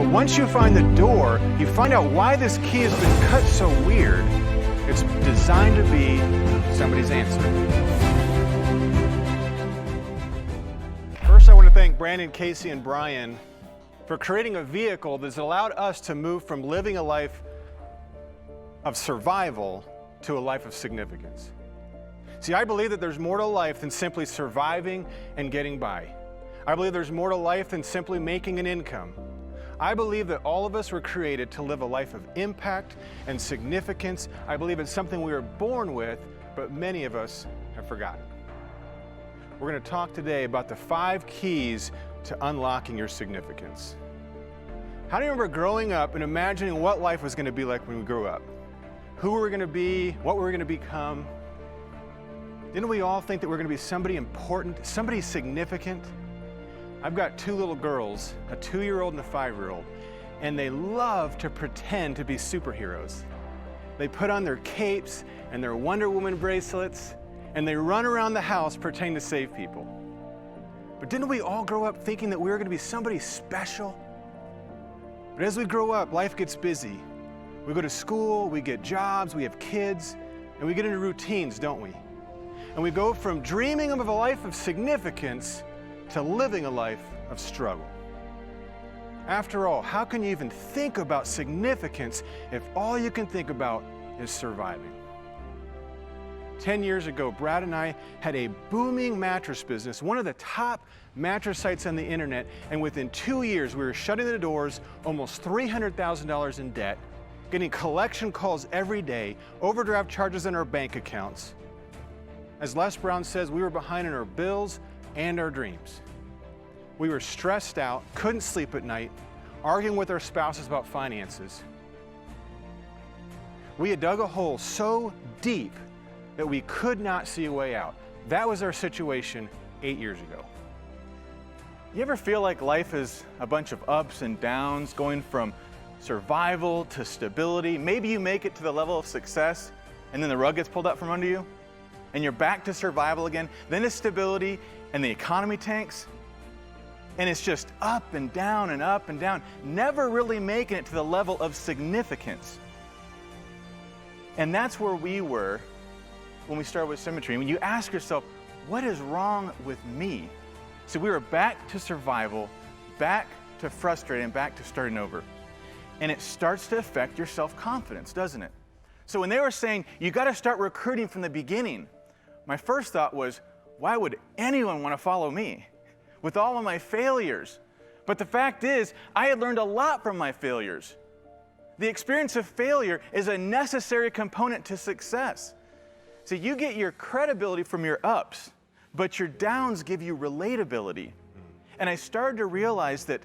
But once you find the door, you find out why this key has been cut so weird. It's designed to be somebody's answer. First, I want to thank Brandon, Casey, and Brian for creating a vehicle that's allowed us to move from living a life of survival to a life of significance. See, I believe that there's more to life than simply surviving and getting by. I believe there's more to life than simply making an income. I believe that all of us were created to live a life of impact and significance. I believe it's something we were born with, but many of us have forgotten. We're going to talk today about the 5 keys to unlocking your significance. How do you remember growing up and imagining what life was going to be like when we grew up? Who we were going to be, what we were going to become? Didn't we all think that we're going to be somebody important, somebody significant? I've got 2 little girls, a 2-year-old and a 5-year-old, and they love to pretend to be superheroes. They put on their capes and their Wonder Woman bracelets, and they run around the house pretending to save people. But didn't we all grow up thinking that we were going to be somebody special? But as we grow up, life gets busy. We go to school, we get jobs, we have kids, and we get into routines, don't we? And we go from dreaming of a life of significance to living a life of struggle. After all, how can you even think about significance if all you can think about is surviving? 10 years ago, Brad and I had a booming mattress business, one of the top mattress sites on the internet, and within 2 years, we were shutting the doors, almost $300,000 in debt, getting collection calls every day, overdraft charges in our bank accounts. As Les Brown says, we were behind in our bills and our dreams. We were stressed out, couldn't sleep at night, arguing with our spouses about finances. We had dug a hole so deep that we could not see a way out. That was our situation 8 years ago. You ever feel like life is a bunch of ups and downs, going from survival to stability? Maybe you make it to the level of success and then the rug gets pulled out from under you and you're back to survival again, then it's stability and the economy tanks and it's just up and down and up and down, never really making it to the level of significance. And that's where we were when we started with Symmetry. And when you ask yourself, what is wrong with me? So we were back to survival, back to frustrated, and back to starting over. And it starts to affect your self-confidence, doesn't it? So when they were saying, you got to start recruiting from the beginning, my first thought was, why would anyone want to follow me with all of my failures? But the fact is, I had learned a lot from my failures. The experience of failure is a necessary component to success. So you get your credibility from your ups, but your downs give you relatability. And I started to realize that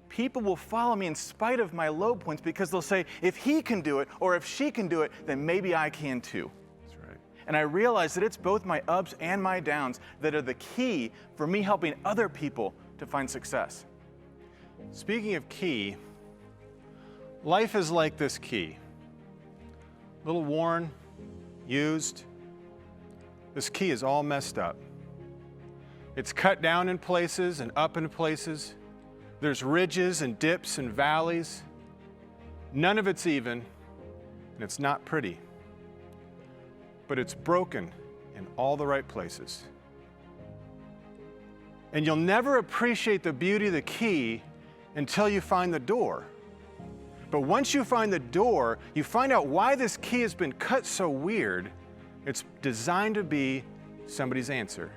people will follow me in spite of my low points because they'll say, if he can do it or if she can do it, then maybe I can too. That's right. And I realized that it's both my ups and my downs that are the key for me helping other people to find success. Speaking of key, life is like this key. A little worn, used. This key is all messed up. It's cut down in places and up in places. There's ridges and dips and valleys. None of it's even, and it's not pretty. But it's broken in all the right places. And you'll never appreciate the beauty of the key until you find the door. But once you find the door, you find out why this key has been cut so weird. It's designed to be somebody's answer.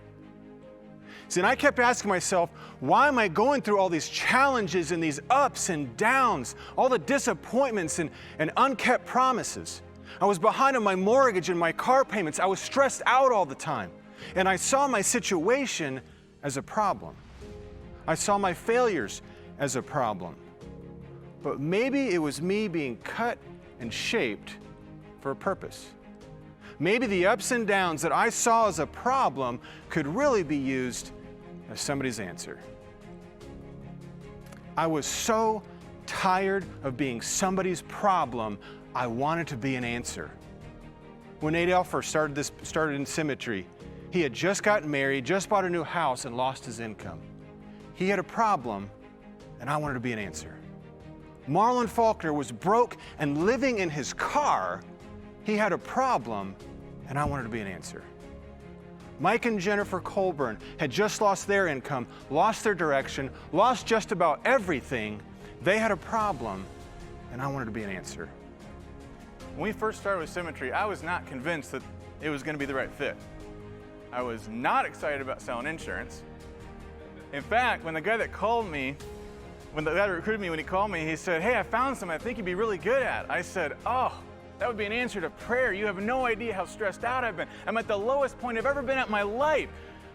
See, and I kept asking myself, why am I going through all these challenges and these ups and downs, all the disappointments and unkept promises? I was behind on my mortgage and my car payments. I was stressed out all the time. And I saw my situation as a problem. I saw my failures as a problem. But maybe it was me being cut and shaped for a purpose. Maybe the ups and downs that I saw as a problem could really be used as somebody's answer. I was so tired of being somebody's problem, I wanted to be an answer. When Adele first started in Symmetry, he had just gotten married, just bought a new house, and lost his income. He had a problem, and I wanted to be an answer. Marlon Faulkner was broke and living in his car. He had a problem, and I wanted to be an answer. Mike and Jennifer Colburn had just lost their income, lost their direction, lost just about everything. They had a problem, and I wanted to be an answer. When we first started with Symmetry, I was not convinced that it was going to be the right fit. I was not excited about selling insurance. In fact, when the guy that called me, when the guy that recruited me, when he called me, he said, "Hey, I found something I think you'd be really good at." I said, "Oh, that would be an answer to prayer. You have no idea how stressed out I've been. I'm at the lowest point I've ever been at in my life.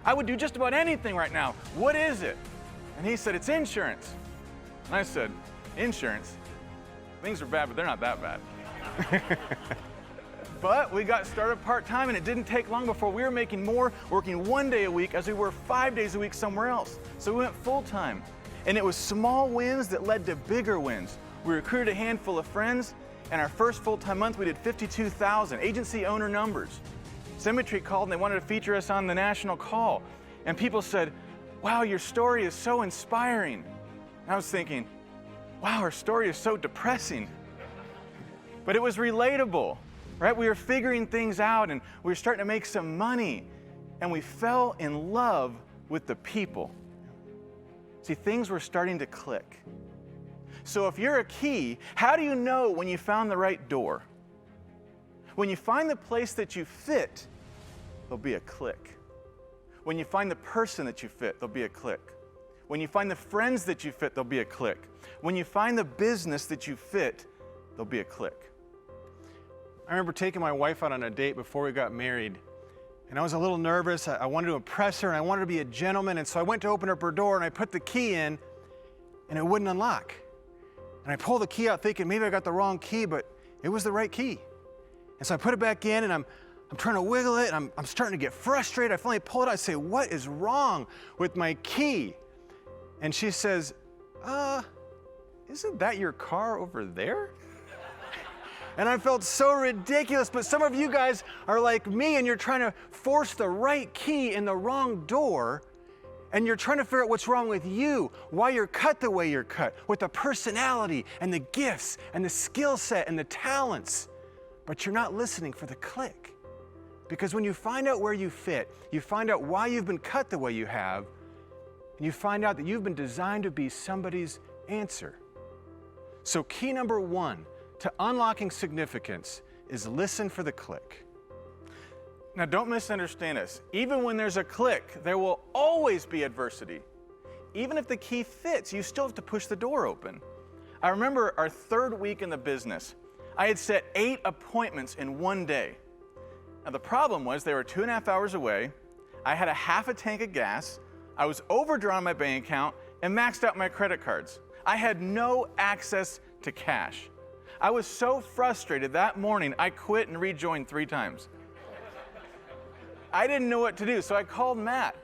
I would do just about anything right now. What is it?" And he said, "It's insurance." And I said, "Insurance? Things are bad, but they're not that bad." But we got started part-time, and it didn't take long before we were making more working 1 day a week as we were 5 days a week somewhere else. So we went full-time. And it was small wins that led to bigger wins. We recruited a handful of friends, and our first full-time month we did 52,000 agency owner numbers. Symmetry called and they wanted to feature us on the national call. And people said, "Wow, your story is so inspiring." And I was thinking, wow, our story is so depressing. But it was relatable, right? We were figuring things out and we were starting to make some money, and we fell in love with the people. See, things were starting to click. So if you're a key, how do you know when you found the right door? When you find the place that you fit, there'll be a click. When you find the person that you fit, there'll be a click. When you find the friends that you fit, there'll be a click. When you find the business that you fit, there'll be a click. I remember taking my wife out on a date before we got married. And I was a little nervous. I wanted to impress her, and I wanted to be a gentleman. And so I went to open up her door, and I put the key in, and it wouldn't unlock. And I pulled the key out thinking maybe I got the wrong key, but it was the right key. And so I put it back in, and I'm trying to wiggle it, and I'm starting to get frustrated. I finally pull it out. I say, "What is wrong with my key?" And she says, "Isn't that your car over there?" And I felt so ridiculous, but some of you guys are like me, and you're trying to force the right key in the wrong door, and you're trying to figure out what's wrong with you, why you're cut the way you're cut, with the personality and the gifts and the skill set and the talents, but you're not listening for the click. Because when you find out where you fit, you find out why you've been cut the way you have, and you find out that you've been designed to be somebody's answer. So key number one to unlocking significance is listen for the click. Now, don't misunderstand us. Even when there's a click, there will always be adversity. Even if the key fits, you still have to push the door open. I remember our third week in the business. I had set 8 appointments in 1 day. Now, the problem was they were 2.5 hours away. I had a half a tank of gas. I was overdrawn on my bank account and maxed out my credit cards. I had no access to cash. I was so frustrated that morning, I quit and rejoined 3 times. I didn't know what to do, so I called Matt.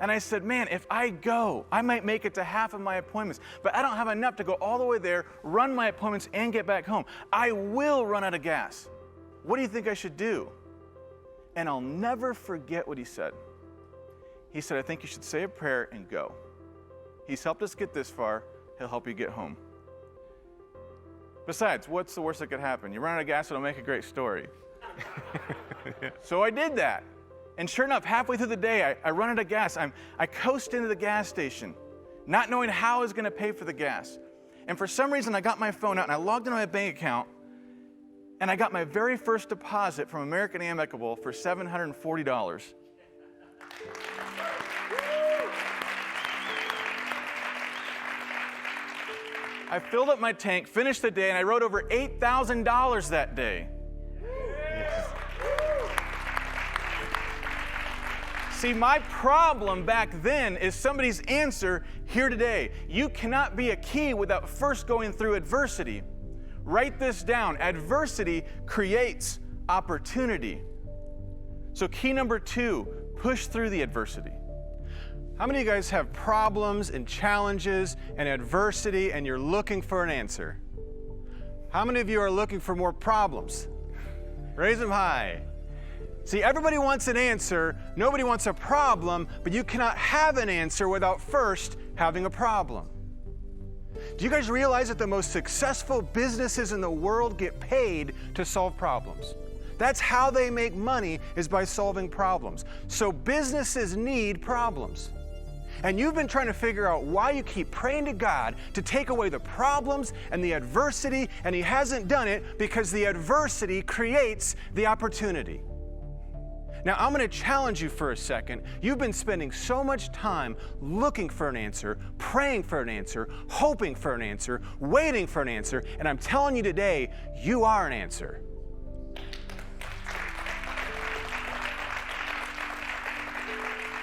And I said, "Man, if I go, I might make it to half of my appointments, but I don't have enough to go all the way there, run my appointments, and get back home. I will run out of gas. What do you think I should do?" And I'll never forget what he said. He said, "I think you should say a prayer and go. He's helped us get this far. He'll help you get home. Besides, what's the worst that could happen? You run out of gas, it'll make a great story." So I did that. And sure enough, halfway through the day, I run out of gas. I coast into the gas station, not knowing how I was going to pay for the gas. And for some reason, I got my phone out and I logged into my bank account, and I got my very first deposit from American Amicable for $740. I filled up my tank, finished the day, and I wrote over $8,000 that day. See, my problem back then is somebody's answer here today. You cannot be a key without first going through adversity. Write this down. Adversity creates opportunity. So key number 2, push through the adversity. How many of you guys have problems and challenges and adversity and you're looking for an answer? How many of you are looking for more problems? Raise them high. See, everybody wants an answer, nobody wants a problem, but you cannot have an answer without first having a problem. Do you guys realize that the most successful businesses in the world get paid to solve problems? That's how they make money, is by solving problems. So businesses need problems. And you've been trying to figure out why you keep praying to God to take away the problems and the adversity, and He hasn't done it because the adversity creates the opportunity. Now, I'm going to challenge you for a second. You've been spending so much time looking for an answer, praying for an answer, hoping for an answer, waiting for an answer, and I'm telling you today, you are an answer.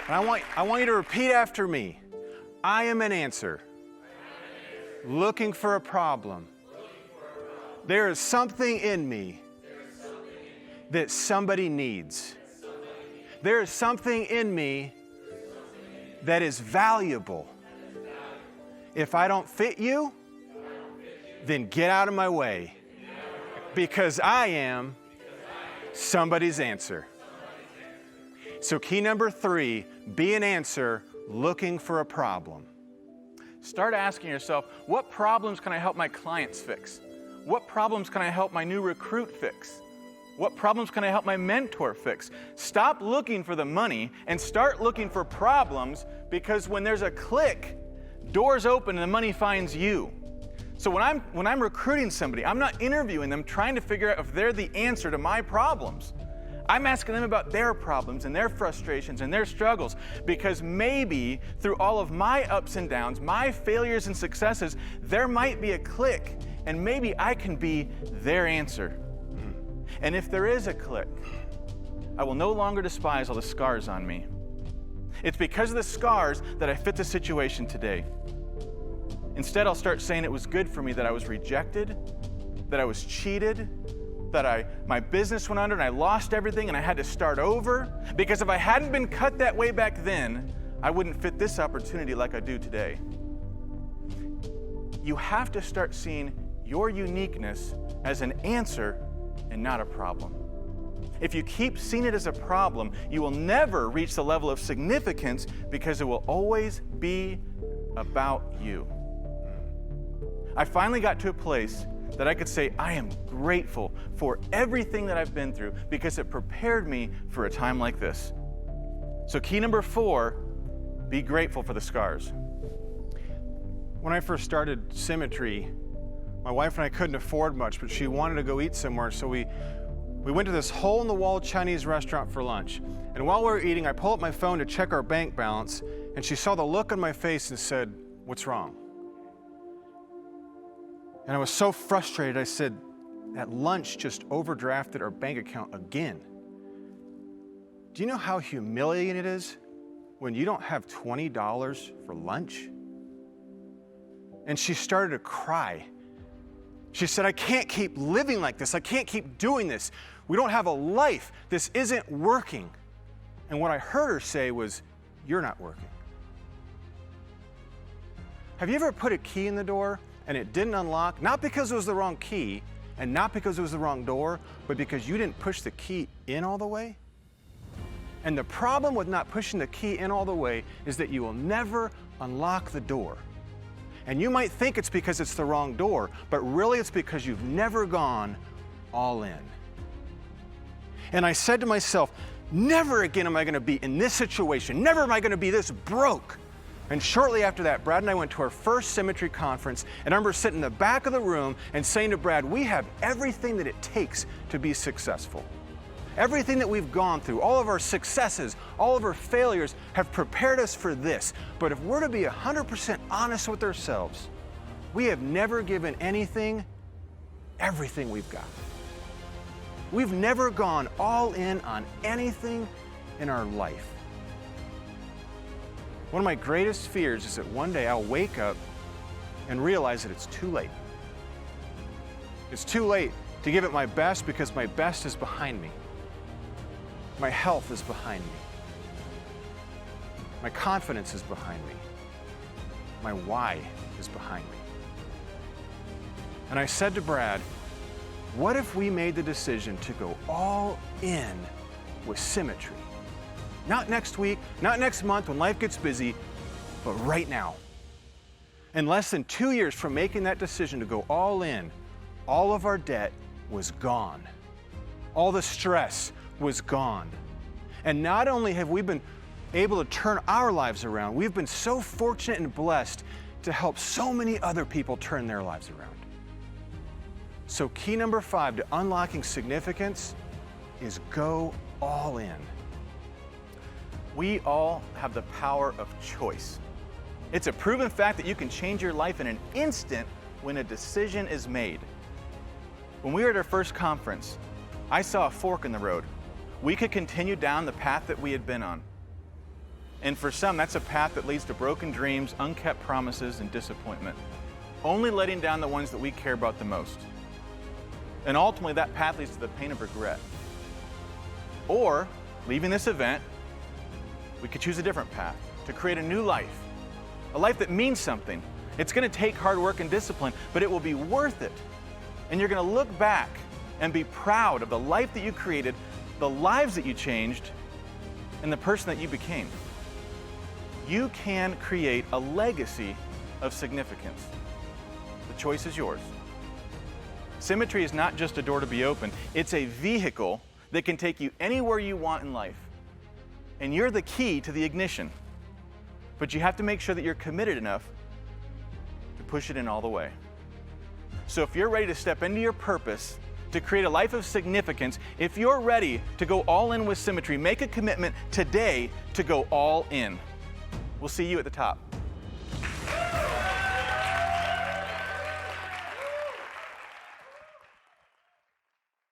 And I want you to repeat after me. I am an answer. Looking for a problem. There is something in me that somebody needs. There is something in me that is valuable. If I don't fit you, then get out of my way. Because I am somebody's answer. So key number 3, be an answer looking for a problem. Start asking yourself, what problems can I help my clients fix? What problems can I help my new recruit fix? What problems can I help my mentor fix? Stop looking for the money and start looking for problems, because when there's a click, doors open and the money finds you. So when I'm recruiting somebody, I'm not interviewing them trying to figure out if they're the answer to my problems. I'm asking them about their problems and their frustrations and their struggles, because maybe through all of my ups and downs, my failures and successes, there might be a click, and maybe I can be their answer. And if there is a click, I will no longer despise all the scars on me. It's because of the scars that I fit the situation today. Instead, I'll start saying it was good for me that I was rejected, that I was cheated, that my business went under and I lost everything and I had to start over. Because if I hadn't been cut that way back then, I wouldn't fit this opportunity like I do today. You have to start seeing your uniqueness as an answer and not a problem. If you keep seeing it as a problem, you will never reach the level of significance, because it will always be about you. I finally got to a place that I could say, I am grateful for everything that I've been through, because it prepared me for a time like this. So key number 4, be grateful for the scars. When I first started Symmetry, my wife and I couldn't afford much, but she wanted to go eat somewhere, so we went to this hole-in-the-wall Chinese restaurant for lunch. And while we were eating, I pulled up my phone to check our bank balance, and she saw the look on my face and said, "What's wrong?" And I was so frustrated, I said, "That lunch just overdrafted our bank account again." Do you know how humiliating it is when you don't have $20 for lunch? And she started to cry. She said, "I can't keep living like this. I can't keep doing this. We don't have a life. This isn't working." And what I heard her say was, "You're not working." Have you ever put a key in the door and it didn't unlock, not because it was the wrong key and not because it was the wrong door, but because you didn't push the key in all the way? And the problem with not pushing the key in all the way is that you will never unlock the door. And you might think it's because it's the wrong door, but really it's because you've never gone all in. And I said to myself, never again am I going to be in this situation. Never am I going to be this broke. And shortly after that, Brad and I went to our first Symmetry conference, and I remember sitting in the back of the room and saying to Brad, we have everything that it takes to be successful. Everything that we've gone through, all of our successes, all of our failures have prepared us for this. But if we're to be 100% honest with ourselves, we have never given anything everything we've got. We've never gone all in on anything in our life. One of my greatest fears is that one day I'll wake up and realize that it's too late. It's too late to give it my best because my best is behind me. My health is behind me. My confidence is behind me. My why is behind me. And I said to Brad, what if we made the decision to go all in with Symmetry? Not next week, not next month when life gets busy, but right now. In less than 2 years from making that decision to go all in, all of our debt was gone. All the stress was gone. And not only have we been able to turn our lives around, we've been so fortunate and blessed to help so many other people turn their lives around. So key number 5 to unlocking significance is go all in. We all have the power of choice. It's a proven fact that you can change your life in an instant when a decision is made. When we were at our first conference, I saw a fork in the road. We could continue down the path that we had been on. And for some, that's a path that leads to broken dreams, unkept promises, and disappointment, only letting down the ones that we care about the most. And ultimately, that path leads to the pain of regret. Or, leaving this event, we could choose a different path to create a new life, a life that means something. It's going to take hard work and discipline, but it will be worth it. And you're going to look back and be proud of the life that you created, the lives that you changed, and the person that you became. You can create a legacy of significance. The choice is yours. Symmetry is not just a door to be opened, it's a vehicle that can take you anywhere you want in life. And you're the key to the ignition. But you have to make sure that you're committed enough to push it in all the way. So if you're ready to step into your purpose, to create a life of significance, if you're ready to go all in with Symmetry, make a commitment today to go all in. We'll see you at the top.